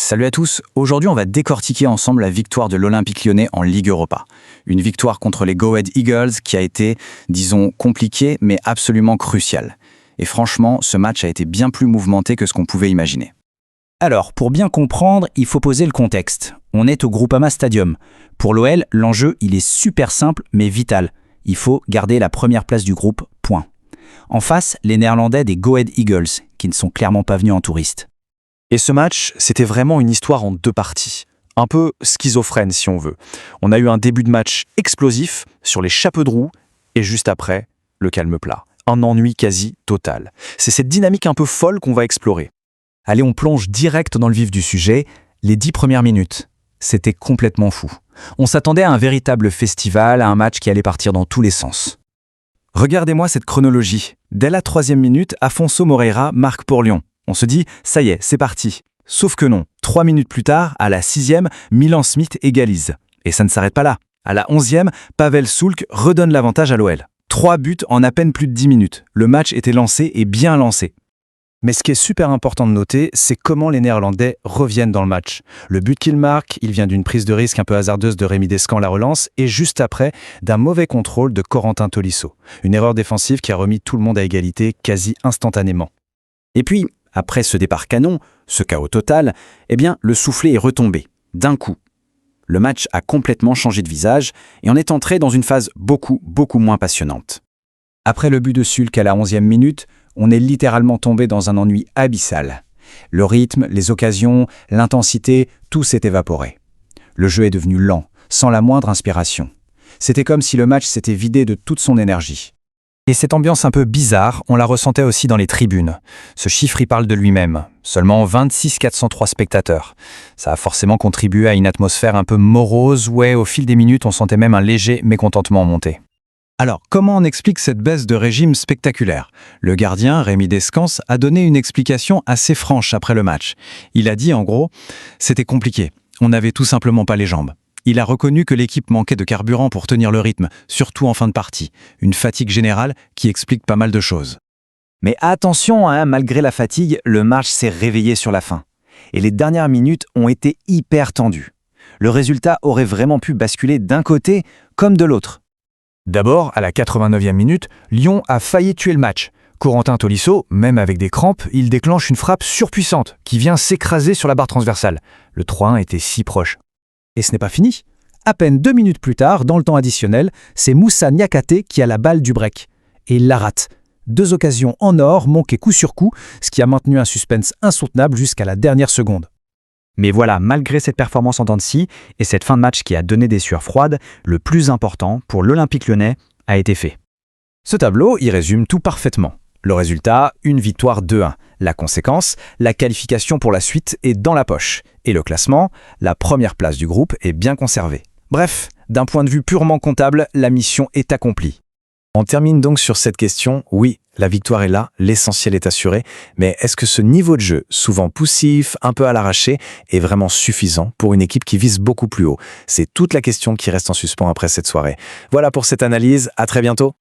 Salut à tous, aujourd'hui on va décortiquer ensemble la victoire de l'Olympique Lyonnais en Ligue Europa. Une victoire contre les Go Ahead Eagles qui a été, disons, compliquée mais absolument cruciale. Et franchement, ce match a été bien plus mouvementé que ce qu'on pouvait imaginer. Alors, pour bien comprendre, il faut poser le contexte. On est au Groupama Stadium. Pour l'OL, l'enjeu, il est super simple mais vital. Il faut garder la première place du groupe, point. En face, les Néerlandais des Go Ahead Eagles, qui ne sont clairement pas venus en touristes. Et ce match, c'était vraiment une histoire en deux parties. Un peu schizophrène si on veut. On a eu un début de match explosif sur les chapeaux de roue et juste après, le calme plat. Un ennui quasi total. C'est cette dynamique un peu folle qu'on va explorer. Allez, on plonge direct dans le vif du sujet. Les 10 premières minutes, c'était complètement fou. On s'attendait à un véritable festival, à un match qui allait partir dans tous les sens. Regardez-moi cette chronologie. Dès la 3e minute, Afonso Moreira marque pour Lyon. On se dit, ça y est, c'est parti. Sauf que non. 3 minutes plus tard, à la 6e, Milan Smith égalise. Et ça ne s'arrête pas là. À la 11e, Pavel Soulk redonne l'avantage à l'OL. 3 buts en à peine plus de 10 minutes. Le match était lancé et bien lancé. Mais ce qui est super important de noter, c'est comment les Néerlandais reviennent dans le match. Le but qu'ils marquent, il vient d'une prise de risque un peu hasardeuse de Rémi Descamps, la relance, et juste après, d'un mauvais contrôle de Corentin Tolisso. Une erreur défensive qui a remis tout le monde à égalité quasi instantanément. Et puis, après ce départ canon, ce chaos total, eh bien, le soufflet est retombé, d'un coup. Le match a complètement changé de visage et on est entré dans une phase beaucoup moins passionnante. Après le but de Soulk à la 11e minute, on est littéralement tombé dans un ennui abyssal. Le rythme, les occasions, l'intensité, tout s'est évaporé. Le jeu est devenu lent, sans la moindre inspiration. C'était comme si le match s'était vidé de toute son énergie. Et cette ambiance un peu bizarre, on la ressentait aussi dans les tribunes. Ce chiffre y parle de lui-même. Seulement 26 403 spectateurs. Ça a forcément contribué à une atmosphère un peu morose, où au fil des minutes, on sentait même un léger mécontentement monter. Alors, comment on explique cette baisse de régime spectaculaire ? Le gardien, Rémi Descamps, a donné une explication assez franche après le match. Il a dit en gros, c'était compliqué, on n'avait tout simplement pas les jambes. Il a reconnu que l'équipe manquait de carburant pour tenir le rythme, surtout en fin de partie. Une fatigue générale qui explique pas mal de choses. Mais attention, malgré la fatigue, le match s'est réveillé sur la fin. Et les dernières minutes ont été hyper tendues. Le résultat aurait vraiment pu basculer d'un côté comme de l'autre. D'abord, à la 89e minute, Lyon a failli tuer le match. Corentin Tolisso, même avec des crampes, il déclenche une frappe surpuissante qui vient s'écraser sur la barre transversale. Le 3-1 était si proche. Et ce n'est pas fini. À peine 2 minutes plus tard, dans le temps additionnel, c'est Moussa Niakhaté qui a la balle du break. Et il la rate. 2 occasions en or, manquées coup sur coup, ce qui a maintenu un suspense insoutenable jusqu'à la dernière seconde. Mais voilà, malgré cette performance en dents de scie et cette fin de match qui a donné des sueurs froides, le plus important pour l'Olympique Lyonnais a été fait. Ce tableau y résume tout parfaitement. Le résultat, une victoire 2-1. La conséquence, la qualification pour la suite est dans la poche. Et le classement, la première place du groupe est bien conservée. Bref, d'un point de vue purement comptable, la mission est accomplie. On termine donc sur cette question. Oui, la victoire est là, l'essentiel est assuré, mais est-ce que ce niveau de jeu, souvent poussif, un peu à l'arraché, est vraiment suffisant pour une équipe qui vise beaucoup plus haut ? C'est toute la question qui reste en suspens après cette soirée. Voilà pour cette analyse, à très bientôt.